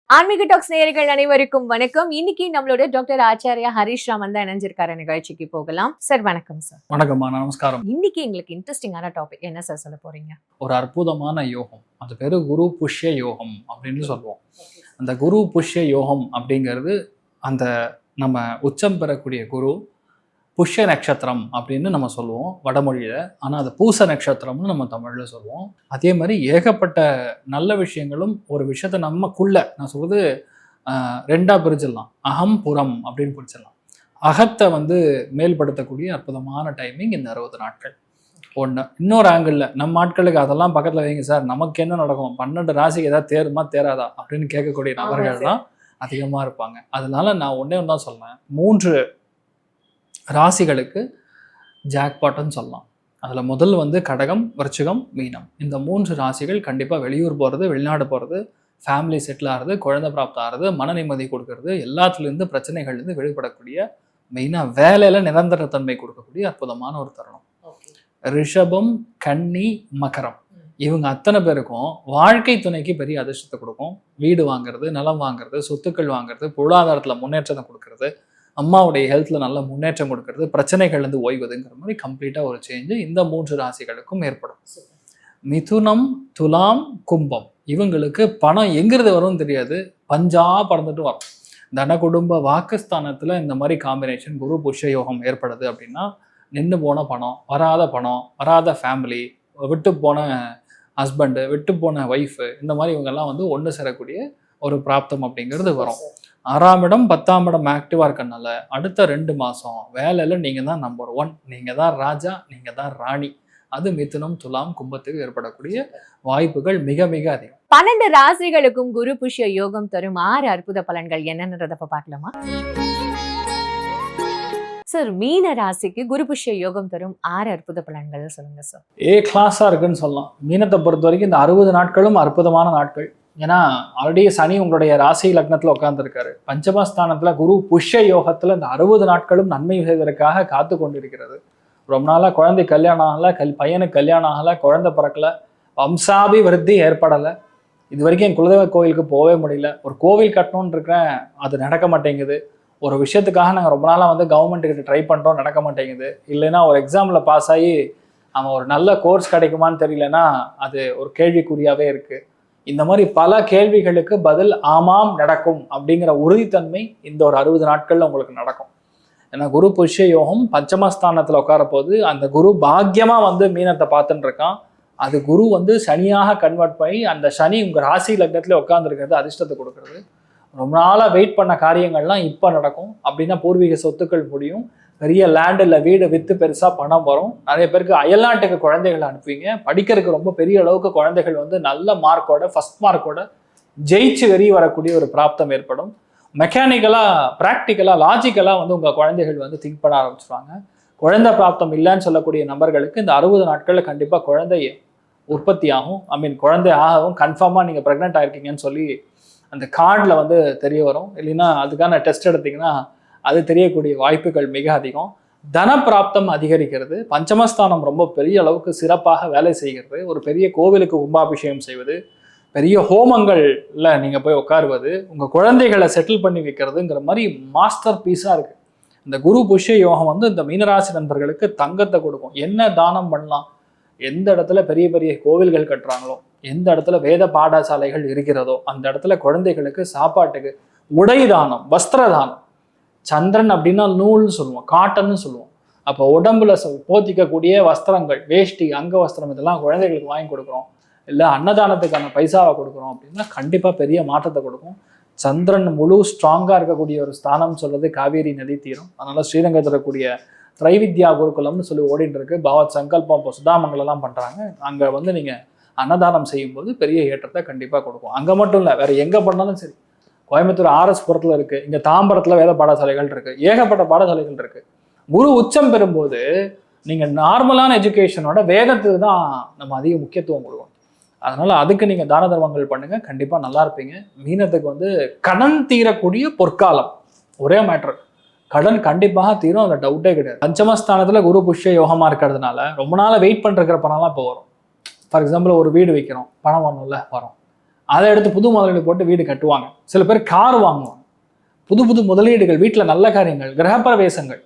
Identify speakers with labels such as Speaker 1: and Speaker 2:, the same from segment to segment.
Speaker 1: ஆன்மீக டாக்ஸ் நேயர்கள் அனைவருக்கும் வணக்கம். இன்னைக்கு நம்மளோட டாக்டர் ஆச்சாரியா ஹரிஷ் ராமன் தான் இணைஞ்சிருக்காரு. நிகழ்ச்சிக்கு போகலாம். சார் வணக்கம். சார்
Speaker 2: வணக்கம்மா, நமஸ்காரம்.
Speaker 1: இன்னைக்கு எங்களுக்கு இன்ட்ரெஸ்டிங்கான டாபிக் என்ன சார் சொல்ல போறீங்க?
Speaker 2: ஒரு அற்புதமான யோகம், அது பேரு குரு புஷ்ய யோகம் அப்படின்னு சொல்லுவோம். அந்த குரு புஷ்ய யோகம் அப்படிங்கிறது அந்த நம்ம உச்சம் பெறக்கூடிய குரு புஷ்ய நட்சத்திரம் அப்படின்னு நம்ம சொல்லுவோம் வடமொழியில. ஆனால் அது பூச நட்சத்திரம்னு நம்ம தமிழ்ல சொல்லுவோம். அதே மாதிரி ஏகப்பட்ட நல்ல விஷயங்களும் ஒரு விஷயத்த நமக்குள்ள, நான் சொல்றது ரெண்டா பிரிச்சிடலாம். அகம் புறம் அப்படின்னு பிரிச்சிடலாம். அகத்தை மேல்படுத்தக்கூடிய அற்புதமான டைமிங் இந்த 60 நாட்கள். ஒன்று. இன்னொரு ஆங்கிளில் நம்ம ஆட்களுக்கு அதெல்லாம் பக்கத்தில் வைங்க சார், நமக்கு என்ன நடக்கும், 12 ராசிக்கு ஏதாவது தேருமா தேராதா அப்படின்னு கேட்கக்கூடிய நபர்கள் தான் அதிகமாக இருப்பாங்க. அதனால நான் ஒன்றே ஒன்று தான் சொல்லேன், 3 ராசிகளுக்கு ஜாக்பாட்னு சொல்லலாம். அதில் முதல் கடகம், விருச்சிகம், மீனம். இந்த 3 ராசிகள் கண்டிப்பாக வெளியூர் போகிறது, வெளிநாடு போகிறது, ஃபேமிலி செட்டில் ஆகிறது, குழந்தை பிராப்தம் ஆகிறது, மன நிம்மதி கொடுக்கறது, எல்லாத்துலேருந்து பிரச்சனைகள்லேருந்து வெளிப்படக்கூடிய, மெயினாக வேலையில் நிரந்தரத்தன்மை கொடுக்கக்கூடிய அற்புதமான ஒரு தருணம். ரிஷபம், கன்னி, மகரம், இவங்க அத்தனை பேருக்கும் வாழ்க்கை துணைக்கு பெரிய அதிர்ஷ்டத்தை கொடுக்கும். வீடு வாங்குறது, நிலம் வாங்குறது, சொத்துக்கள் வாங்குறது, பொருளாதாரத்தில் முன்னேற்றத்தை கொடுக்கறது, அம்மாவுடைய ஹெல்த்தில் நல்ல முன்னேற்றம் கொடுக்கறது, பிரச்சனைகள்லேருந்து ஓய்வதுங்கிற மாதிரி கம்ப்ளீட்டாக ஒரு சேஞ்சு இந்த 3 ராசிகளுக்கும் ஏற்படும். மிதுனம், துலாம், கும்பம், இவங்களுக்கு பணம் எங்கிறது வரும்னு தெரியாது, பஞ்சா பறந்துட்டு வரும். தன குடும்ப வாக்குஸ்தானத்தில் இந்த மாதிரி காம்பினேஷன் குரு புஷ்ய யோகம் ஏற்படுது அப்படின்னா, நின்று போன பணம், வராத ஃபேமிலி, விட்டு போன ஹஸ்பண்டு, விட்டு போன ஒய்ஃபு, இந்த மாதிரி இவங்கெல்லாம் ஒன்று சேரக்கூடிய ஒரு பிராப்தம் அப்படிங்கிறது வரும். 6ஆம் இடம் 10ஆம் இடம் ஆக்டிவாக இருக்கனால அடுத்த 2 மாதம் வேலையில் நீங்கள் தான் நம்பர் 1, நீங்கள் தான் ராஜா, நீங்கள் தான் ராணி. அது மிதுனம், துலாம், கும்பத்துக்கு ஏற்படக்கூடிய வாய்ப்புகள் மிக மிக அதிகம்.
Speaker 1: 12 ராசிகளுக்கும் குரு புஷ்ய யோகம் தரும் 6 அற்புத பலன்கள் என்னன்றத பார்க்கலாமா சார்? மீன ராசிக்கு குரு புஷ்ய யோகம் தரும் 6 அற்புத பலன்கள் சொல்லுங்க சார்.
Speaker 2: கிளாஸாக இருக்குன்னு சொல்லலாம். மீனத்தை பொறுத்த வரைக்கும் இந்த 60 நாட்களும் அற்புதமான நாட்கள். ஏன்னா ஆல்ரெடி சனி உங்களுடைய ராசி லக்னத்தில் உட்கார்ந்துருக்காரு. பஞ்சமஸ்தானத்தில் குரு புஷ்ய யோகத்தில் இந்த 60 நாட்களும் நன்மை செய்வதற்காக காத்து கொண்டிருக்கிறது. ரொம்ப நாளாக குழந்தை கல்யாணம் ஆகலை, பையனுக்கு கல்யாணம் ஆகலை, குழந்தை பிறக்கலை, வம்சாபிவிருத்தி ஏற்படலை, இது வரைக்கும் என் குலதெய்வ கோவிலுக்கு போகவே முடியல, ஒரு கோவில் கட்டணும்னு இருக்கிறேன், அது நடக்க மாட்டேங்குது, ஒரு விஷயத்துக்காக நாங்கள் ரொம்ப நாளாக கவர்மெண்ட்டுக்கிட்ட ட்ரை பண்ணுறோம், நடக்க மாட்டேங்குது, இல்லைன்னா ஒரு எக்ஸாமில் பாஸ் ஆகி அவன் ஒரு நல்ல கோர்ஸ் கிடைக்குமான்னு தெரியலன்னா அது ஒரு கேள்விக்குறியாகவே இருக்குது. இந்த மாதிரி பல கேள்விகளுக்கு பதில் ஆமாம் நடக்கும் அப்படிங்கிற உறுதித்தன்மை இந்த ஒரு 60 நாட்கள்ல உங்களுக்கு நடக்கும். ஏன்னா குரு புஷ்ய யோகம் பஞ்சமஸ்தானத்தில் உட்கார போது அந்த குரு பாக்கியமா மீனத்தை பார்த்துட்டு இருக்கான். அது குரு சனியாக கன்வெர்ட் பண்ணி அந்த சனி உங்க ராசி லக்னத்துல உட்கார்ந்துருக்கிறது அதிர்ஷ்டத்தை கொடுக்கறது. ரொம்ப நாளாக வெயிட் பண்ண காரியங்கள்லாம் இப்போ நடக்கும். அப்படின்னா பூர்வீக சொத்துக்கள் முடியும், பெரிய லேண்ட் இல்லை வீடு விற்று பெருசாக பணம் வரும். நிறைய பேருக்கு அயல்நாட்டுக்கு குழந்தைகளை அனுப்புவீங்க. படிக்கிறதுக்கு ரொம்ப பெரிய அளவுக்கு குழந்தைகள் நல்ல மார்க்கோட, ஃபர்ஸ்ட் மார்க்கோட ஜெயிச்சு வெளியே வரக்கூடிய ஒரு பிராப்தம் ஏற்படும். மெக்கானிக்கலாக, ப்ராக்டிக்கலாக, லாஜிக்கலாக உங்கள் குழந்தைகள் திங்க் பண்ண ஆரம்பிச்சுருவாங்க. குழந்தை பிராப்தம் இல்லைன்னு சொல்லக்கூடிய நபர்களுக்கு இந்த 60 நாட்களில் கண்டிப்பாக குழந்தை உற்பத்தி ஆகும். குழந்தை ஆகவும் கன்ஃபார்மாக நீங்கள் ப்ரெக்னென்ட் ஆகிருக்கீங்கன்னு சொல்லி அந்த கார்டில் தெரிய வரும். இல்லைன்னா அதுக்கான டெஸ்ட் எடுத்திங்கன்னா அது தெரியக்கூடிய வாய்ப்புகள் மிக அதிகம். தன பிராப்தம் அதிகரிக்கிறது. பஞ்சமஸ்தானம் ரொம்ப பெரிய அளவுக்கு சிறப்பாக வேலை செய்கிறது. ஒரு பெரிய கோவிலுக்கு கும்பாபிஷேகம் செய்வது, பெரிய ஹோமங்கள்ல நீங்கள் போய் உட்காருவது, உங்கள் குழந்தைகளை செட்டில் பண்ணி வைக்கிறதுங்கிற மாதிரி மாஸ்டர் பீஸாக இருக்குது. இந்த குரு புஷ்ய யோகம் இந்த மீனராசி நண்பர்களுக்கு தங்கத்தை கொடுக்கும். என்ன தானம் பண்ணலாம், எந்த இடத்துல பெரிய பெரிய கோவில்கள் கட்டுறாங்களோ, எந்த இடத்துல வேத பாடசாலைகள் இருக்கிறதோ அந்த இடத்துல குழந்தைகளுக்கு சாப்பாட்டுக்கு உடை தானம், வஸ்திர தானம். சந்திரன் அப்படின்னா நூல்னு சொல்லுவோம், காட்டன்னு சொல்லுவோம். அப்போ உடம்புல போத்திக்கக்கூடிய வஸ்திரங்கள், வேஷ்டி, அங்க வஸ்திரம், இதெல்லாம் குழந்தைகளுக்கு வாங்கி கொடுக்குறோம், இல்லை அன்னதானத்துக்கான பைசாவை கொடுக்குறோம் அப்படின்னா கண்டிப்பாக பெரிய மாற்றத்தை கொடுக்கும். சந்திரன் முழு ஸ்ட்ராங்காக இருக்கக்கூடிய ஒரு ஸ்தானம் சொல்றது காவேரி நதி தீரம். அதனால ஸ்ரீரங்கத்தில் இருக்கக்கூடிய திரைவித்யா குருகுலம்னு சொல்லி ஓடிட்டு இருக்கு. பாவத் சங்கல்பம் இப்போ சுதாமங்கலெல்லாம் பண்ணுறாங்க. அங்கே நீங்கள் அன்னதானம் செய்யும்போது பெரிய ஏற்றத்தை கண்டிப்பாக கொடுக்கும். அங்கே மட்டும் இல்லை, வேற எங்கே பண்ணாலும் சரி. கோயம்புத்தூர் RS புரத்தில் இருக்குது, இங்கே தாம்பரத்தில் வேத பாடசாலைகள் இருக்குது, ஏகப்பட்ட பாடசாலைகள் இருக்குது. குரு உச்சம் பெறும்போது நீங்கள் நார்மலான எஜுகேஷனோட வேதத்துக்கு தான் நம்ம அதிக முக்கியத்துவம் கொடுக்கணும். அதனால் அதுக்கு நீங்கள் தான தர்மங்கள் பண்ணுங்கள், கண்டிப்பாக நல்லா இருப்பீங்க. மீனத்துக்கு கடன் தீரக்கூடிய பொற்காலம். ஒரே மேட்ரு, கடன் கண்டிப்பாக தீரும், அதில் டவுட்டே கிடையாது. பஞ்சமஸ்தானத்தில் குரு புஷ்ய யோகமாக இருக்கிறதுனால ரொம்ப நாள் வெயிட் பண்ணிருக்கிற பணம்லாம் இப்போ வரும். ஃபார் எக்ஸாம்பிள் ஒரு வீடு வைக்கிறோம், பணம் வரணும்ல, வரும். அதை எடுத்து புது முதலீடு போட்டு வீடு கட்டுவாங்க. சில பேர் கார் வாங்குவாங்க. புது புது முதலீடுகள், வீட்டில் நல்ல காரியங்கள், கிரகப்பிரவேசங்கள்,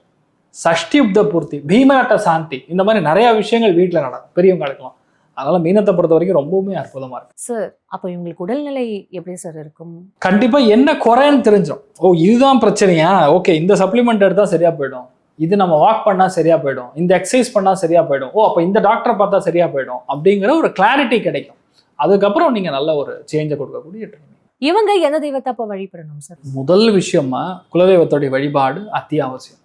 Speaker 2: சஷ்டியுப்த பூர்த்தி, பீமநாட்ட சாந்தி, இந்த மாதிரி நிறைய விஷயங்கள் வீட்டில் நடக்கும் பெரியவங்களுக்கெல்லாம். அதனால மீனத்தை பொறுத்த வரைக்கும் ரொம்பவுமே அற்புதமா இருக்கு
Speaker 1: சார். அப்போ இவங்களுக்கு உடல்நிலை எப்படி சார் இருக்கும்?
Speaker 2: கண்டிப்பா என்ன குறைன்னு தெரிஞ்சிடும். ஓ இதுதான் பிரச்சனையா, ஓகே இந்த சப்ளிமெண்ட் எடுத்தா சரியா போயிடும், இது நம்ம வாக் பண்ணா சரியா போயிடும், இந்த எக்ஸசைஸ் பண்ணா சரியா போயிடும், ஓ அப்போ இந்த டாக்டரை பார்த்தா சரியா போயிடும் அப்படிங்கிற ஒரு கிளாரிட்டி கிடைக்கும். அதுக்கப்புறம் நீங்க நல்ல ஒரு சேஞ்சை கொடுக்கக்கூடிய ட்ரைனிங்.
Speaker 1: இவங்க எந்த தெய்வத்தை அப்போ வழிபடணும் சார்?
Speaker 2: முதல் விஷயமா குலதெய்வத்தோடைய வழிபாடு அத்தியாவசியம்.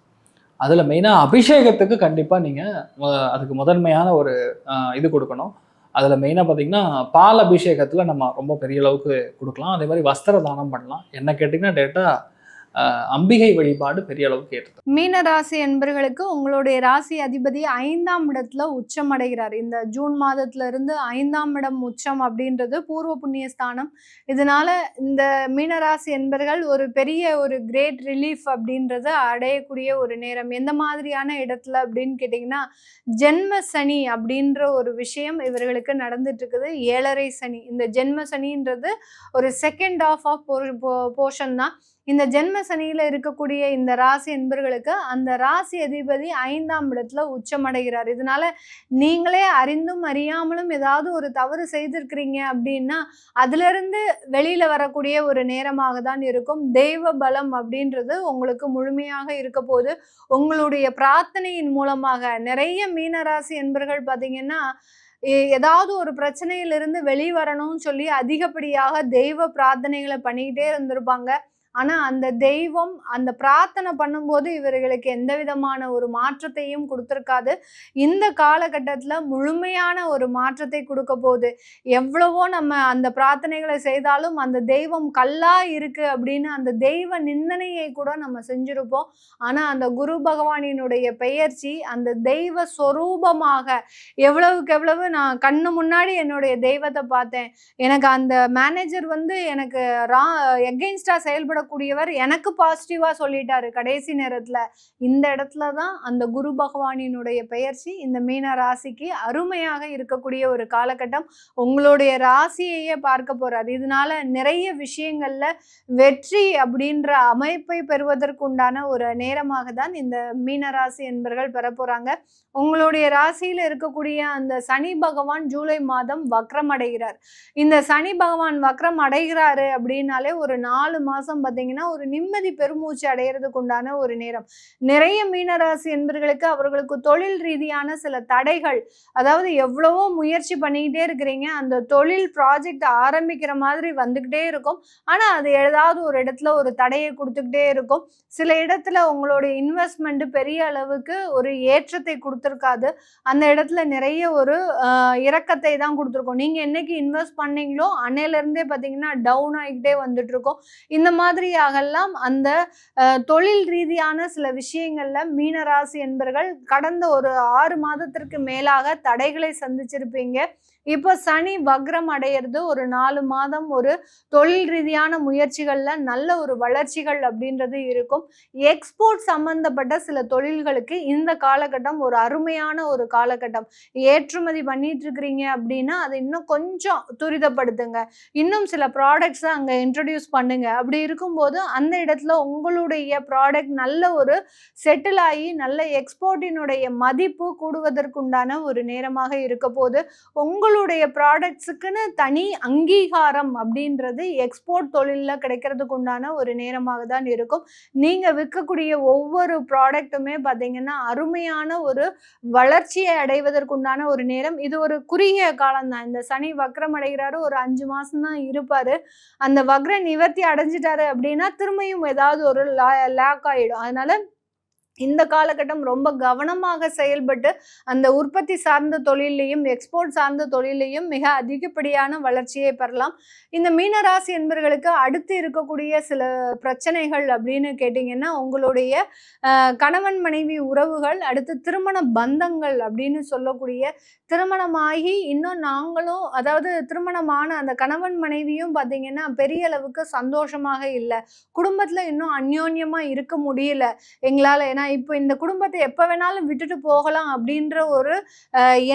Speaker 2: அதுல மெயினா அபிஷேகத்துக்கு கண்டிப்பா நீங்க அதுக்கு முதன்மையான ஒரு இது கொடுக்கணும். அதுல மெயினா பாத்தீங்கன்னா பால் அபிஷேகத்துல நம்ம ரொம்ப பெரிய அளவுக்கு கொடுக்கலாம். அதே மாதிரி வஸ்திர தானம் பண்ணலாம். என்ன கேட்டீங்கன்னா டேட்டா அம்பிகை வழிபாடு பெரிய அளவுக்கு ஏற்றது.
Speaker 3: மீன ராசி என்பர்களுக்கு உங்களுடைய ராசி அதிபதி 5ஆம் இடத்துல உச்சம் அடைகிறார். இந்த ஜூன் மாதத்துல இருந்து 5ஆம் இடம் உச்சம் அப்படின்றது பூர்வ புண்ணிய ஸ்தானம். இதனால இந்த மீனராசி என்பர்கள் ஒரு பெரிய ஒரு கிரேட் ரிலீஃப் அப்படின்றத அடையக்கூடிய ஒரு நேரம். எந்த மாதிரியான இடத்துல அப்படின்னு கேட்டிங்கன்னா, ஜென்ம சனி அப்படின்ற ஒரு விஷயம் இவர்களுக்கு நடந்துட்டு இருக்குது. 7.5 சனி. இந்த ஜென்ம சனின்றது ஒரு செகண்ட் ஆஃப் போர்ஷன் தான். இந்த ஜென்ம சனியில இருக்கக்கூடிய இந்த ராசி என்பர்களுக்கு அந்த ராசி அதிபதி 5ஆம் இடத்துல உச்சமடைகிறார். இதனால நீங்களே அறிந்தும் அறியாமலும் ஏதாவது ஒரு தவறு செய்திருக்கிறீங்க அப்படின்னா அதுல இருந்து வெளியில வரக்கூடிய ஒரு நேரமாக தான் இருக்கும். தெய்வ பலம் அப்படின்றது உங்களுக்கு முழுமையாக இருக்க போது. உங்களுடைய பிரார்த்தனையின் மூலமாக நிறைய மீனராசி என்பர்கள் பார்த்தீங்கன்னா ஏதாவது ஒரு பிரச்சனையிலிருந்து வெளிவரணும்னு சொல்லி அதிகப்படியாக தெய்வ பிரார்த்தனைகளை பண்ணிக்கிட்டே இருந்திருப்பாங்க. ஆனா அந்த தெய்வம் அந்த பிரார்த்தனை பண்ணும்போது இவர்களுக்கு எந்த விதமான ஒரு மாற்றத்தையும் கொடுத்துருக்காது. இந்த காலகட்டத்துல முழுமையான ஒரு மாற்றத்தை கொடுக்க போகுது. எவ்வளவோ நம்ம அந்த பிரார்த்தனைகளை செய்தாலும் அந்த தெய்வம் கல்லா இருக்கு அப்படின்னு அந்த தெய்வ நிந்தனையை கூட நம்ம செஞ்சிருப்போம். ஆனா அந்த குரு பகவானினுடைய பெயர்ச்சி அந்த தெய்வ சொரூபமாக எவ்வளவுக்கு எவ்வளவு நான் கண்ணு முன்னாடி என்னுடைய தெய்வத்தை பார்த்தேன். எனக்கு அந்த மேனேஜர் எனக்கு எகெயின்ஸ்டா செயல்பட கூடியவர் எனக்கு பாசிட்டிவா சொல்லிட்டாரு கடைசி நேரத்துல. இந்த இடத்துல தான் அந்த குரு பகவானினுடைய பெயர்ச்சி இந்த மீன ராசிக்கு அருமையாக இருக்கக்கூடிய ஒரு காலகட்டம். உங்களுடைய ராசியையே பார்க்க போறாரு. இதனால நிறைய விஷயங்கள்ல வெற்றி அப்படின்ற அமைப்பை பெறுவதற்குண்டான ஒரு நேரமாக தான் இந்த மீன ராசி என்பர்கள் பெற போறாங்க. உங்களுடைய ராசியில இருக்கக்கூடிய அந்த சனி பகவான் ஜூலை மாதம் வக்ரம் அடைகிறார். இந்த சனி பகவான் வக்ரம் அடைகிறாரு அப்படின்னாலே ஒரு 4 மாசம் பார்த்தீங்கன்னா ஒரு நிம்மதி பெருமூச்சு அடையிறதுக்கு உண்டான ஒரு நேரம். நிறைய மீனராசி என்பர்களுக்கு அவர்களுக்கு தொழில் ரீதியான சில தடைகள், அதாவது எவ்வளவோ முயற்சி பண்ணிக்கிட்டே இருக்கிறீங்க, அந்த தொழில் ப்ராஜெக்ட் ஆரம்பிக்கிற மாதிரி வந்துக்கிட்டே இருக்கும். ஆனா அது ஏதாவது ஒரு இடத்துல ஒரு தடையை கொடுத்துக்கிட்டே இருக்கும். சில இடத்துல உங்களுடைய இன்வெஸ்ட்மெண்ட் பெரிய அளவுக்கு ஒரு ஏற்றத்தை கொடுத்துருக்காது. அந்த இடத்துல நிறைய ஒரு இறக்கத்தை தான் கொடுத்துருக்கோம். நீங்க என்னைக்கு இன்வெஸ்ட் பண்ணீங்களோ அன்னையில இருந்தே பார்த்தீங்கன்னா டவுன் ஆகிக்கிட்டே வந்துட்டு இருக்கும். இந்த மாதிரியாகலாம் அந்த தொழில் ரீதியான சில விஷயங்கள்ல மீனராசி என்பர்கள் கடந்த ஒரு 6 மாதத்திற்கு மேலாக தடைகளை சந்திச்சிருப்பீங்க. இப்போ சனி வக்ரம் அடையிறது ஒரு 4 மாதம் ஒரு தொழில் ரீதியான முயற்சிகள்ல நல்ல ஒரு வளர்ச்சிகள் அப்படின்றது இருக்கும். எக்ஸ்போர்ட் சம்பந்தப்பட்ட சில தொழில்களுக்கு இந்த காலகட்டம் ஒரு அருமையான ஒரு காலகட்டம். ஏற்றுமதி பண்ணிட்டு இருக்கிறீங்க அப்படின்னா அதை இன்னும் கொஞ்சம் துரிதப்படுத்துங்க. இன்னும் சில ப்ராடக்ட்ஸை அங்க இன்ட்ரடியூஸ் பண்ணுங்க. அப்படி இருக்கும்போது அந்த இடத்துல உங்களுடைய ப்ராடக்ட் நல்ல ஒரு செட்டில் ஆகி நல்ல எக்ஸ்போர்ட்டினுடைய மதிப்பு கூடுவதற்குண்டான ஒரு நேரமாக இருக்க போது. உங்களுடைய ப்ராடக்ட்ஸுக்குன்னு தனி அங்கீகாரம் அப்படின்றது எக்ஸ்போர்ட் தொழிலில் கிடைக்கிறதுக்கு உண்டான ஒரு நேரமாக தான் இருக்கும். நீங்க விற்கக்கூடிய ஒவ்வொரு ப்ராடக்ட்டுமே பார்த்தீங்கன்னா அருமையான ஒரு வளர்ச்சியை அடைவதற்குண்டான ஒரு நேரம். இது ஒரு குறுகிய காலம் தான். இந்த சனி வக்ரம் அடைகிறாரு, ஒரு 5 மாசம் தான் இருப்பாரு. அந்த வக்ர நிவர்த்தி அடைஞ்சிட்டாரு அப்படின்னா திரும்பியும் ஏதாவது ஒரு லாக் ஆயிடும். அதனால இந்த காலகட்டம் ரொம்ப கவனமாக செயல்பட்டு அந்த உற்பத்தி சார்ந்த தொழிலையும் எக்ஸ்போர்ட் சார்ந்த தொழிலையும் மிக அதிகப்படியான வளர்ச்சியை பெறலாம். இந்த மீனராசி என்பவர்களுக்கு அடுத்து இருக்கக்கூடிய சில பிரச்சனைகள் அப்படின்னு கேட்டிங்கன்னா, உங்களுடைய கணவன் மனைவி உறவுகள், அடுத்து திருமண பந்தங்கள் அப்படின்னு சொல்லக்கூடிய திருமணமாகி இன்னும் நாங்களும் அதாவது திருமணமான அந்த கணவன் மனைவியும் பார்த்தீங்கன்னா பெரிய அளவுக்கு சந்தோஷமாக இல்லை, குடும்பத்தில் இன்னும் அந்யோன்யமாக இருக்க முடியல எங்களால். ஏன்னா நான் இப்போ இந்த குடும்பத்தை எப்போ வேணாலும் விட்டுட்டு போகலாம் அப்படின்ற ஒரு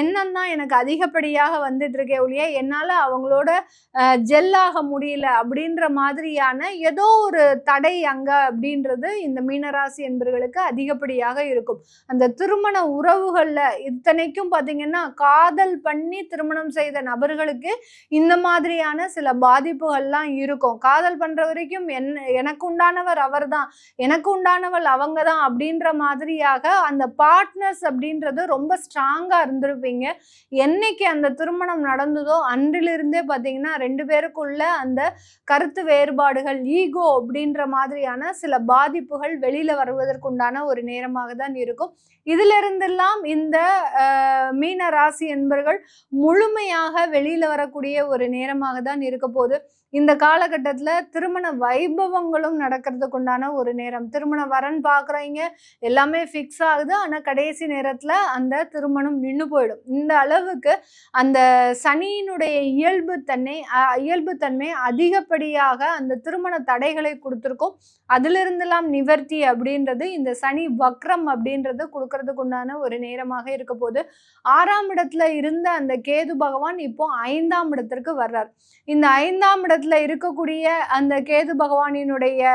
Speaker 3: எண்ணம் தான் எனக்கு அதிகப்படியாக வந்துட்டு இருக்கே ஒழிய என்னால் அவங்களோட ஜெல்லாக முடியல அப்படின்ற மாதிரியான ஏதோ ஒரு தடை அங்கே அப்படின்றது இந்த மீனராசி என்பவர்களுக்கு அதிகப்படியாக இருக்கும். அந்த திருமண உறவுகளில் இத்தனைக்கும் பார்த்தீங்கன்னா காதல் பண்ணி திருமணம் செய்த நபர்களுக்கு இந்த மாதிரியான சில பாதிப்புகள்லாம் இருக்கும். காதல் பண்ற வரைக்கும் எனக்கு உண்டானவர் அவர் தான், எனக்கு உண்டானவள் அவங்க தான் அப்படின்ற மாதிரியாக அந்த பார்ட்னர்ஸ் அப்படின்றது ரொம்ப ஸ்ட்ராங்கா இருந்திருப்பீங்க. என்னைக்கு அந்த திருமணம் நடந்ததோ அன்றிலிருந்தே பார்த்தீங்கன்னா 2 பேருக்குள்ள அந்த கருத்து வேறுபாடுகள், ஈகோ அப்படின்ற மாதிரியான சில பாதிப்புகள் வெளியில வருவதற்குண்டான ஒரு நேரமாக தான் இருக்கும். இதுல இருந்தெல்லாம் இந்த மீன ராசி என்பர்கள் முழுமையாக வெளியில வரக்கூடிய ஒரு நேரமாக தான் இருக்க போகுது. இந்த காலகட்டத்தில் திருமண வைபவங்களும் நடக்கிறதுக்கு உண்டான ஒரு நேரம். திருமண வரன் பார்க்குறீங்க, எல்லாமே ஃபிக்ஸ் ஆகுது. ஆனால் கடைசி நேரத்தில் அந்த திருமணம் நின்று போயிடும். இந்த அளவுக்கு அந்த சனியினுடைய இயல்புத்தன்மை அதிகப்படியாக அந்த திருமண தடைகளை கொடுத்துருக்கும். அதிலிருந்தெல்லாம் நிவர்த்தி அப்படின்றது இந்த சனி வக்ரம் அப்படின்றது கொடுக்கறதுக்கு உண்டான ஒரு நேரமாக இருக்க போது. 6ஆம் இடத்துல இருந்த அந்த கேது பகவான் இப்போ 5ஆம் இடத்திற்கு வர்றார். இந்த 5ஆம் இடத்துல இருக்கக்கூடிய அந்த கேது பகவானினுடைய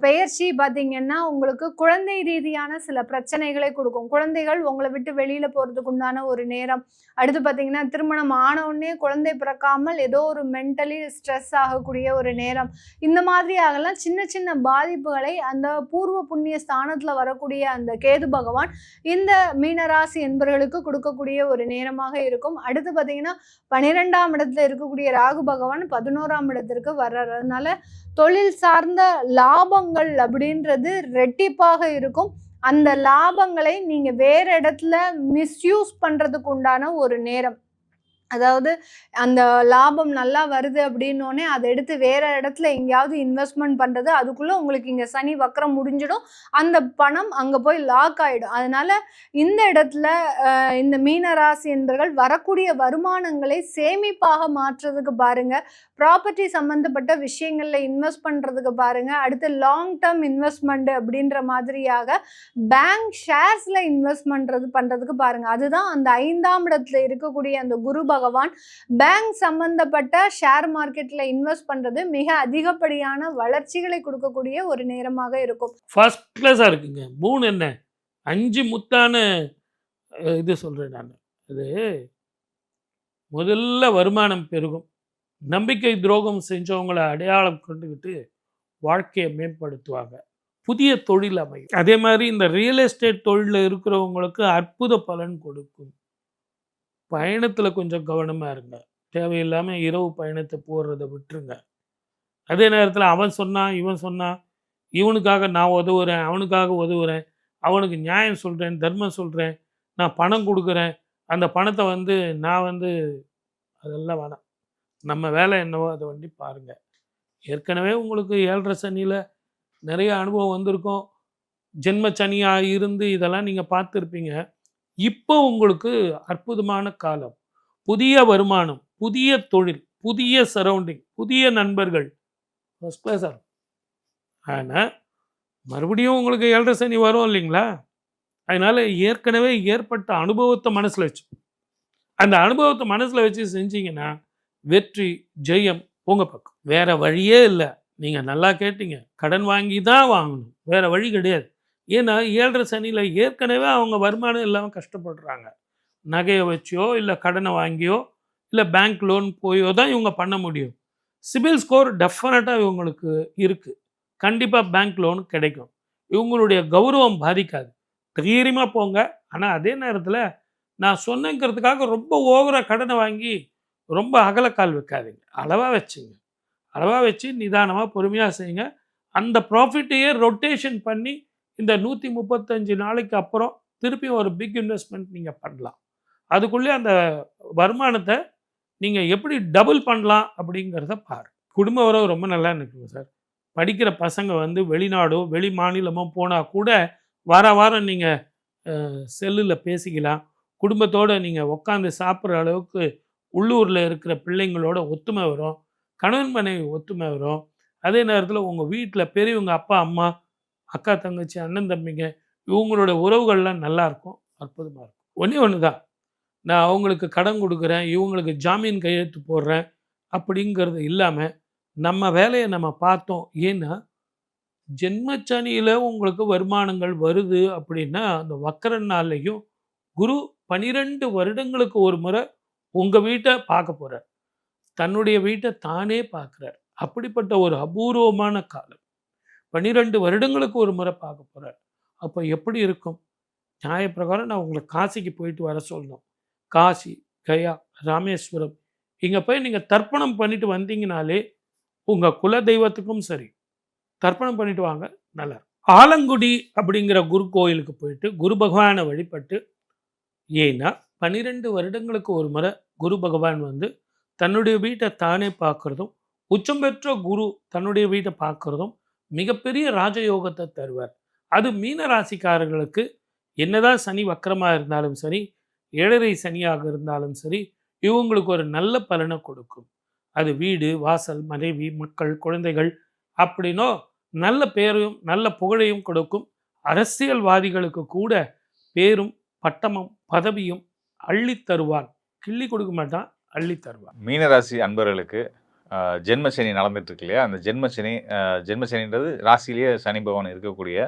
Speaker 3: பெயர்ச்சி பார்த்தீங்கன்னா உங்களுக்கு குழந்தை ரீதியான சில பிரச்சனைகளை கொடுக்கும். குழந்தைகள் உங்களை விட்டு வெளியில போறதுக்கு உண்டான ஒரு நேரம். அடுத்து பார்த்தீங்கன்னா திருமணம் ஆன உடனே குழந்தை பிறக்காமல் ஏதோ ஒரு மென்டலி ஸ்ட்ரெஸ் ஆகக்கூடிய ஒரு நேரம். இந்த மாதிரி ஆகலாம் சின்ன சின்ன பாதிப்புகளை அந்த பூர்வ புண்ணிய ஸ்தானத்துல வரக்கூடிய அந்த கேது பகவான் இந்த மீனராசி என்பவர்களுக்கு கொடுக்கக்கூடிய ஒரு நேரமாக இருக்கும். அடுத்து பார்த்தீங்கன்னா 12ஆம் இடத்துல இருக்கக்கூடிய ராகு பகவான் 11ஆம் இடத்திற்கு வர்றார். அதனால தொழில் சார்ந்த லாபங்கள் அப்படின்றது ரெட்டிப்பாக இருக்கும். அந்த லாபங்களை நீங்க வேற இடத்துல மிஸ்யூஸ் பண்றதுக்கு உண்டான ஒரு நேரம். அதாவது அந்த லாபம் நல்லா வருது அப்படின்னோடனே அதை எடுத்து வேற இடத்துல எங்கேயாவது இன்வெஸ்ட்மெண்ட் பண்றது, அதுக்குள்ள உங்களுக்கு இங்க சனி வக்ரம் முடிஞ்சிடும். அந்த பணம் அங்க போய் லாக் ஆயிடும். அதனால இந்த இடத்துல இந்த மீனராசி என்பவர்கள் வரக்கூடிய வருமானங்களை சேமிப்பாக மாற்றுறதுக்கு பாருங்க. ப்ராப்பர்ட்டி சம்பந்தப்பட்ட விஷயங்கள்ல இன்வெஸ்ட் பண்றதுக்கு பாருங்க. அடுத்து லாங் டேர்ம் இன்வெஸ்ட்மெண்ட் அப்படின்ற மாதிரியாக பேங்க் ஷேர்ஸ்ல இன்வெஸ்ட் பண்றதுக்கு பாருங்க. அதுதான் அந்த 5ஆம் இடத்துல இருக்கக்கூடிய அந்த குரு பகவான் பேங்க் சம்பந்தப்பட்ட ஷேர் மார்க்கெட்ல இன்வெஸ்ட் பண்றது மிக அதிகப்படியான வளர்ச்சிகளை கொடுக்கக்கூடிய ஒரு நேரமாக இருக்கும்.
Speaker 4: ஃபர்ஸ்ட் கிளாஸா இருக்குங்க. 3 என்ன 5 முத்தான இது சொல்றேன் நான். அது முதல்ல வருமானம் பெருகும். நம்பிக்கை துரோகம் செஞ்சவங்களை அடையாளம் கொண்டுகிட்டு வாழ்க்கையை மேம்படுத்துவாங்க. புதிய தொழில் அமையும். அதே மாதிரி இந்த ரியல் எஸ்டேட் தொழிலில் இருக்கிறவங்களுக்கு அற்புத பலன் கொடுக்கும். பயணத்தில் கொஞ்சம் கவனமாக இருங்க. தேவையில்லாமல் இரவு பயணத்தை போடுறதை விட்டுருங்க. அதே நேரத்தில் அவன் சொன்னான், இவன் சொன்னான், இவனுக்காக நான் உதவுறேன், அவனுக்காக உதவுறேன், அவனுக்கு நியாயம் சொல்கிறேன், தர்மம் சொல்கிறேன், நான் பணம் கொடுக்குறேன், அந்த பணத்தை நான் அதெல்லாம் வேணாம். நம்ம வேலை என்னவோ அதை பாருங்கள். ஏற்கனவே உங்களுக்கு 7.5 சனியில் நிறைய அனுபவம் வந்திருக்கும். ஜென்ம சனியாக இருந்து இதெல்லாம் நீங்கள் பார்த்துருப்பீங்க. இப்போ உங்களுக்கு அற்புதமான காலம். புதிய வருமானம், புதிய தொழில், புதிய சரௌண்டிங், புதிய நண்பர்கள், ஃபர்ஸ்ட் கிளாஸ் ஆகும். ஆனால் மறுபடியும் உங்களுக்கு 7.5 சனி வரும் இல்லைங்களா? அதனால் ஏற்கனவே ஏற்பட்ட அனுபவத்தை மனசில் வச்சு, அந்த அனுபவத்தை மனசில் வச்சு செஞ்சீங்கன்னா வெற்றி ஜெயம் உங்கள் பக்கம். வேறு வழியே இல்லை. நீங்கள் நல்லா கேட்டீங்க. கடன் வாங்கி தான் வாங்கணும், வேறு வழி கிடையாது. ஏன்னா 7.5 சனியில் ஏற்கனவே அவங்க வருமானம் இல்லாமல் கஷ்டப்படுறாங்க. நகையை வச்சியோ இல்லை கடனை வாங்கியோ இல்லை பேங்க் லோன் போயோ தான் இவங்க பண்ண முடியும். சிபில் ஸ்கோர் டெஃபினட்டாக இவங்களுக்கு இருக்குது. கண்டிப்பாக பேங்க் லோன் கிடைக்கும். இவங்களுடைய கௌரவம் பாதிக்காது. தைரியமாக போங்க. ஆனால் அதே நேரத்தில் நான் சொன்னேங்கிறதுக்காக ரொம்ப ஓவராக கடனை வாங்கி ரொம்ப அகலக்கால் வைக்காதீங்க. அளவாக வச்சுங்க. அளவாக வச்சு நிதானமாக பொறுமையாக செய்யுங்க. அந்த ப்ராஃபிட்டையே ரொட்டேஷன் பண்ணி இந்த 135 நாளைக்கு அப்புறம் திருப்பி ஒரு பிக் இன்வெஸ்ட்மெண்ட் நீங்கள் பண்ணலாம். அதுக்குள்ளே அந்த வருமானத்தை நீங்கள் எப்படி டபுள் பண்ணலாம் அப்படிங்கிறத பாரு. குடும்ப உறவு ரொம்ப நல்லா இருக்குங்க சார். படிக்கிற பசங்க வெளிநாடோ வெளி மாநிலமோ போனால் கூட வாரம் நீங்கள் செல்லில் பேசிக்கலாம். குடும்பத்தோடு நீங்கள் உட்காந்து சாப்பிட்ற அளவுக்கு உள்ளூரில் இருக்கிற பிள்ளைங்களோட ஒத்துமை வரும். கணவன் மனைவி ஒத்துமை வரும். அதே நேரத்தில் உங்கள் வீட்டில் பெரியவங்க அப்பா அம்மா, அக்கா தங்கச்சி, அண்ணன் தம்பிங்க இவங்களோட உறவுகள்லாம் நல்லா இருக்கும், அற்புதமாக இருக்கும். ஒன்றே ஒன்று தான், நான் அவங்களுக்கு கடன் கொடுக்குறேன், இவங்களுக்கு ஜாமீன் கையெழுத்து போடுறேன் அப்படிங்கிறது இல்லாமல் நம்ம வேலையை நம்ம பார்த்தோம். ஏன்னா ஜென்மச்சனியில் உங்களுக்கு வருமானங்கள் வருது அப்படின்னா அந்த வக்கர நாள்லையும் குரு 12 வருடங்களுக்கு ஒரு முறை உங்கள் வீட்டை பார்க்க போகிறார், தன்னுடைய வீட்டை தானே பார்க்குறார். அப்படிப்பட்ட ஒரு அபூர்வமான காலம். 12 வருடங்களுக்கு ஒரு முறை பார்க்க போகிறார். அப்போ எப்படி இருக்கும்? நியாயப்பிரகாரம் நான் உங்களை காசிக்கு போயிட்டு வர சொல்லணும். காசி, கயா, ராமேஸ்வரம் இங்கே போய் நீங்கள் தர்ப்பணம் பண்ணிட்டு வந்தீங்கனாலே உங்கள் குல தெய்வத்துக்கும் சரி தர்ப்பணம் பண்ணிட்டு வாங்க, நல்லா இருக்கும். ஆலங்குடி அப்படிங்கிற குரு கோயிலுக்கு போயிட்டு குரு பகவானை வழிபட்டு, ஏன்னா 12 வருடங்களுக்கு ஒரு முறை குரு பகவான் வந்து தன்னுடைய வீட்டை தானே பார்க்குறதும், உச்சம் பெற்ற குரு தன்னுடைய வீட்டை பார்க்குறதும் மிகப்பெரிய ராஜயோகத்தை தருவார். அது மீன ராசிக்காரர்களுக்கு என்னதான் சனி வக்கரமாக இருந்தாலும் சரி, ஏழரை சனியாக இருந்தாலும் சரி, இவங்களுக்கு ஒரு நல்ல பலனை கொடுக்கும். அது வீடு, வாசல், மனைவி, மக்கள், குழந்தைகள் அப்படின்னோ நல்ல பேரையும் நல்ல புகழையும் கொடுக்கும். அரசியல்வாதிகளுக்கு கூட பேரும் பட்டமும் பதவியும் அள்ளி தருவான். கிள்ளி கொடுக்க மாட்டான், அள்ளி தருவான்.
Speaker 5: மீனராசி அன்பர்களுக்கு ஜென்மசனி நடந்துட்டு இருக்கு இல்லையா, அந்த ஜென்மசனின்றது ராசியிலேயே சனி பகவான் இருக்கக்கூடிய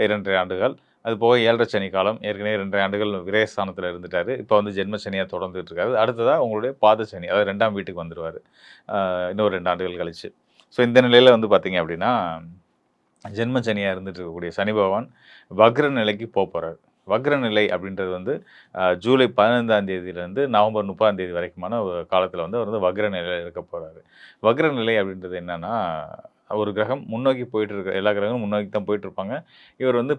Speaker 5: 2.5 ஆண்டுகள். அது போக 7.5 சனி காலம், ஏற்கனவே 2.5 ஆண்டுகள் விரயஸ்தானத்தில் இருந்துட்டார். இப்போ வந்து ஜென்மசனியாக தொடர்ந்துட்டு இருக்காரு. அடுத்ததாக உங்களுடைய பாத சனி, அதாவது 2ஆம் வீட்டுக்கு வந்துடுவார் இன்னொரு 2 ஆண்டுகள் கழிச்சு. ஸோ இந்த நிலையில் வந்து பார்த்தீங்க அப்படின்னா ஜென்மசனியாக இருந்துட்டு இருக்கக்கூடிய சனி பகவான் வக்ர நிலைக்கு போகிறார். வக்ர நிலை அப்படின்றது வந்து ஜூலை 15ஆம் தேதியிலேருந்து நவம்பர் 30ஆம் தேதி வரைக்குமான ஒரு காலத்தில் வந்து அவர் வந்து வக்ர நிலையில் இருக்க போகிறாரு. வக்ர நிலை அப்படின்றது என்னென்னா, ஒரு கிரகம் முன்னோக்கி போயிட்டு இருக்க, எல்லா கிரகங்களும் முன்னோக்கி தான் போயிட்டுருப்பாங்க. இவர் வந்து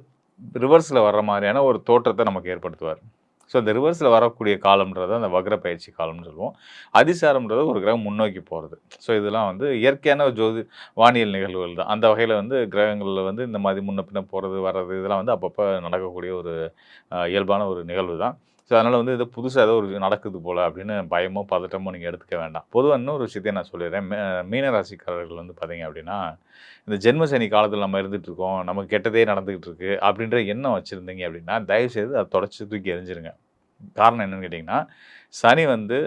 Speaker 5: ரிவர்ஸில் வர்ற மாதிரியான ஒரு தோற்றத்தை நமக்கு ஏற்படுத்துவார். ஸோ அந்த ரிவர்ஸில் வரக்கூடிய காலம்ன்றது அந்த வக்ர பயிற்சி காலம்னு சொல்லுவோம். அதிசாரம்ன்றது ஒரு கிரகம் முன்னோக்கி போகிறது. ஸோ இதெல்லாம் வந்து இயற்கையான வானியல் நிகழ்வுகள் தான். அந்த வகையில் வந்து கிரகங்களில் வந்து இந்த மாதிரி முன்ன பின்ன போகிறது வர்றது இதெல்லாம் வந்து அப்பப்போ நடக்கக்கூடிய ஒரு இயல்பான ஒரு நிகழ்வு தான். ஸோ அதனால் வந்து இது புதுசாக ஏதோ ஒரு நடக்குது போல் அப்படின்னு பயமோ பதட்டமோ நீங்கள் எடுத்துக்க வேண்டாம். பொதுவாக இன்னொரு விஷயத்தையும் நான் சொல்லிடுறேன். மீனராசிக்காரர்கள் வந்து பார்த்தீங்க அப்படின்னா, இந்த ஜென்மசனி காலத்தில் நம்ம இருந்துகிட்ருக்கோம், நமக்கு கெட்டதே நடந்துக்கிட்டு இருக்குது அப்படின்ற எண்ணம் வச்சுருந்தீங்க அப்படின்னா, தயவுசெய்து அதை தொடச்சி தூக்கி எறிஞ்சிருங்க. காரணம் என்னென்னு கேட்டிங்கன்னா, சனி வந்து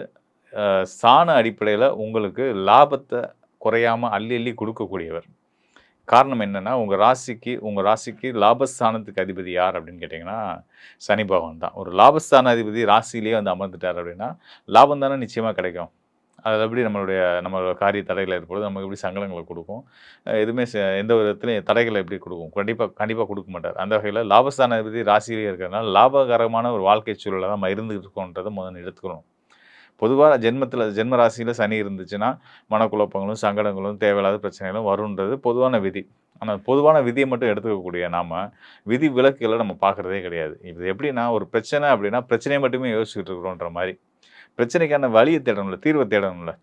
Speaker 5: ஸ்தான அடிப்படையில் உங்களுக்கு லாபத்தை குறையாமல் அள்ளி அள்ளி கொடுக்கக்கூடியவர். காரணம் என்னென்னா, உங்கள் ராசிக்கு லாபஸ்தானத்துக்கு அதிபதி யார் அப்படின்னு கேட்டிங்கன்னா சனி பகவான் தான். ஒரு லாபஸ்தான அதிபதி ராசியிலேயே வந்து அமர்ந்துட்டார் அப்படின்னா லாபம் தானே நிச்சயமாக கிடைக்கும். அது எப்படி நம்மளோட காரிய தடைகள் ஏற்படுது, நமக்கு எப்படி சங்கடங்களை கொடுக்கும், எதுவுமே எந்த விதத்துலையும் தடைகளை எப்படி கொடுக்கும்? கண்டிப்பாக கொடுக்க மாட்டார். அந்த வகையில் லாபஸ்தான அதிபதி ராசியிலேயே இருக்கிறதுனால லாபகரமான ஒரு வாழ்க்கை சூழலை நம்ம இருந்துகிட்டு இருக்கோன்றதை முதல்ல எடுத்துக்கணும். பொதுவாக ஜென்ம ராசியில் சனி இருந்துச்சுன்னா மனக்குழப்பங்களும் சங்கடங்களும் தேவையில்லாத பிரச்சனைகளும் வருன்றது பொதுவான விதி. ஆனால் பொதுவான விதியை மட்டும் எடுத்துக்கக்கூடிய நாம் விதி விலக்குகளை நம்ம பார்க்குறதே கிடையாது. இது எப்படின்னா, ஒரு பிரச்சனை அப்படின்னா பிரச்சனையை மட்டுமே யோசிச்சுட்டு இருக்கிறோன்ற மாதிரி, பிரச்சனைக்கான வழியை தேடணும்ல,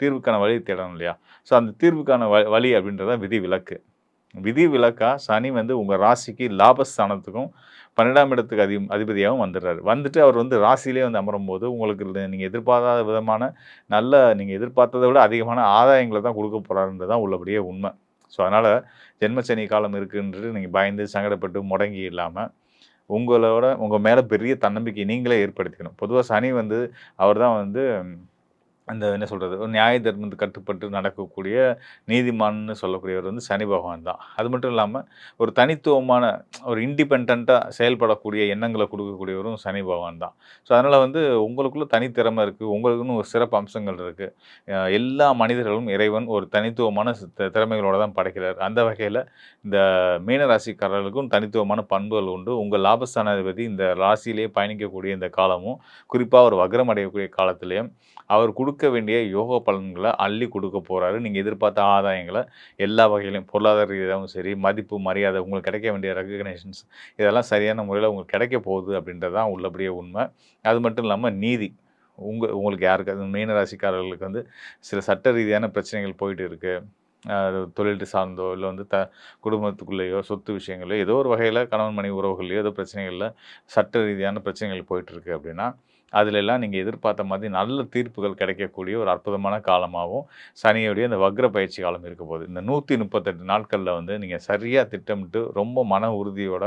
Speaker 5: தீர்வுக்கான வழியை தேடணும் இல்லையா? ஸோ அந்த தீர்வுக்கான வழி அப்படின்றத விதி விலக்கு. விதி விலக்கா சனி வந்து உங்கள் ராசிக்கு லாபஸ்தானத்துக்கும் 12ஆம் இடத்துக்கு அதிபதியாகவும் வந்துடுறாரு. வந்துட்டு அவர் வந்து ராசியிலே வந்து அமரும் போது உங்களுக்கு நீங்கள் எதிர்பார்க்காத விதமான நீங்கள் எதிர்பார்த்ததை விட அதிகமான ஆதாயங்களை தான் கொடுக்க போகிறாருன்றது தான் உள்ளபடியே உண்மை. ஸோ அதனால் ஜென்மசனி காலம் இருக்குன்றது நீங்கள் பயந்து சங்கடப்பட்டு முடங்கி இல்லாமல் உங்கள் மேலே பெரிய தன்னம்பிக்கை நீங்களே ஏற்படுத்திக்கணும். பொதுவாக சனி வந்து அவர் தான் வந்து அந்த என்ன சொல்கிறது, ஒரு நியாய தர்மத்துக்கு கட்டுப்பட்டு நடக்கக்கூடிய நீதிமான்னு சொல்லக்கூடியவர் வந்து சனி பகவான் தான். அது மட்டும் இல்லாமல் ஒரு தனித்துவமான ஒரு இண்டிபெண்ட்டாக செயல்படக்கூடிய எண்ணங்களை கொடுக்கக்கூடியவரும் சனி பகவான் தான். ஸோ அதனால் வந்து உங்களுக்குள்ள தனித்திறமை இருக்குது, உங்களுக்குன்னு ஒரு சிறப்பு அம்சங்கள் இருக்குது. எல்லா மனிதர்களும் இறைவன் ஒரு தனித்துவமான திறமைகளோடு தான் படைக்கிறார். அந்த வகையில் இந்த மீனராசிக்காரர்களுக்கும் தனித்துவமான பண்புகள் உண்டு. உங்கள் லாபஸ்தானாதிபதி இந்த ராசியிலேயே பயணிக்கக்கூடிய இந்த காலமும், குறிப்பாக ஒரு வக்ரம் அடையக்கூடிய காலத்திலையும் அவர் கொடுக்க வேண்டிய யோக பலன்களை அள்ளி கொடுக்க போகிறாரு. நீங்கள் எதிர்பார்த்த ஆதாயங்களை எல்லா வகையிலையும், பொருளாதார ரீதியாகவும் சரி, மதிப்பு மரியாதை, உங்களுக்கு கிடைக்க வேண்டிய ரெகக்னேஷன்ஸ் இதெல்லாம் சரியான முறையில் உங்களுக்கு கிடைக்க போகுது அப்படின்றது தான் உள்ளபடியே உண்மை. அது மட்டும் இல்லாமல் நீதி, உங்களுக்கு யாருக்கு மீனராசிக்காரர்களுக்கு வந்து சில சட்ட ரீதியான பிரச்சனைகள் போயிட்டு இருக்குது, தொழில் சார்ந்தோ இல்லை வந்து குடும்பத்துக்குள்ளேயோ சொத்து விஷயங்களையோ ஏதோ ஒரு வகையில் கணவன் மனைவி உறவுகள்லையோ ஏதோ பிரச்சனைகளில் சட்ட ரீதியான பிரச்சனைகள் போயிட்டுருக்கு அப்படின்னா அதிலெல்லாம் நீங்கள் எதிர்பார்த்த மாதிரி நல்ல தீர்ப்புகள் கிடைக்கக்கூடிய ஒரு அற்புதமான காலமாகவும் சனியுடைய இந்த வக்ர பயிற்சி காலம் இருக்க போகுது. இந்த 138 நாட்களில் வந்து நீங்கள் சரியாக திட்டமிட்டு ரொம்ப மன உறுதியோட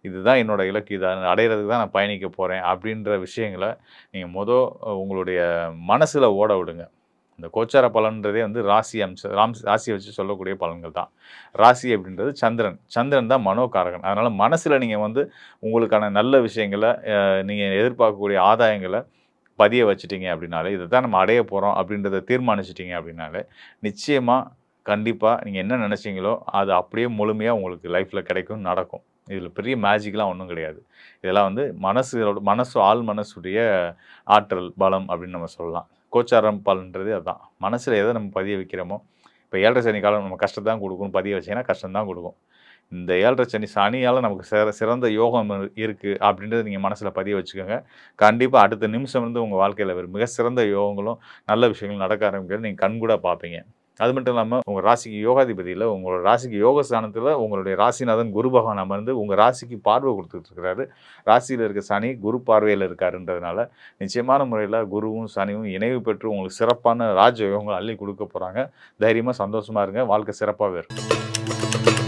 Speaker 5: இதுதான் என்னோட இலக்கு, இதை அடையிறதுக்கு தான் நான் பயணிக்க போகிறேன் அப்படின்ற விஷயங்களை நீங்கள் உங்களுடைய மனசில் ஓட விடுங்க. இந்த கோச்சார பலன்றதே வந்து ராசியை வச்சு சொல்லக்கூடிய பலன்கள் தான். ராசி அப்படின்றது சந்திரன் தான் மனோகாரகன். அதனால் மனசில் நீங்கள் வந்து உங்களுக்கான நல்ல விஷயங்களை நீங்கள் எதிர்பார்க்கக்கூடிய ஆதாயங்களை பதிய வச்சுட்டீங்க அப்படின்னாலே, இதை தான் நம்ம அடைய போகிறோம் அப்படின்றத தீர்மானிச்சிட்டிங்க அப்படின்னாலே, நிச்சயமாக கண்டிப்பாக நீங்கள் என்ன நினச்சிங்களோ அது அப்படியே முழுமையாக உங்களுக்கு லைஃப்பில் கிடைக்கும், நடக்கும். இதில் பெரிய மேஜிக்லாம் ஒன்றும் கிடையாது. இதெல்லாம் வந்து ஆள் மனசுடைய ஆற்றல், பலம் அப்படின்னு நம்ம சொல்லலாம். கோச்சாரம் பலன்றது அதுதான். மனசில் எதை நம்ம பதிய வைக்கிறோமோ, இப்போ 7.5 சனி காலம் நம்ம கஷ்டம் தான் கொடுக்கும்னு பதிய வச்சிங்கன்னா கஷ்டம் தான் கொடுக்கும். இந்த 7.5 சனியால் நமக்கு சிறந்த யோகம் இருக்குது அப்படின்றத நீங்கள் மனசில் பதிய வச்சுக்கோங்க. கண்டிப்பாக அடுத்த நிமிஷம் வந்து உங்கள் வாழ்க்கையில் மிக சிறந்த யோகங்களும் நல்ல விஷயங்களும் நடக்க ஆரம்பிக்கிறது நீங்கள் கண்கூட பார்ப்பீங்க. அது மட்டும் இல்லாமல் உங்கள் ராசிக்கு யோகாதிபதியில், உங்களோட ராசிக்கு யோக ஸ்தானத்தில் உங்களுடைய ராசிநாதன் குரு பகவான் அமர்ந்து உங்கள் ராசிக்கு பார்வை கொடுத்துட்ருக்கிறாரு. ராசியில் இருக்க சனி குரு பார்வையில் இருக்காருன்றதுனால நிச்சயமான முறையில் குருவும் சனியும் இணைவு பெற்று உங்களுக்கு சிறப்பான ராஜ யோகங்கள் அள்ளி கொடுக்க போகிறாங்க. தைரியமாக சந்தோஷமாக இருங்க. வாழ்க்கை சிறப்பாகவே இருக்கும்.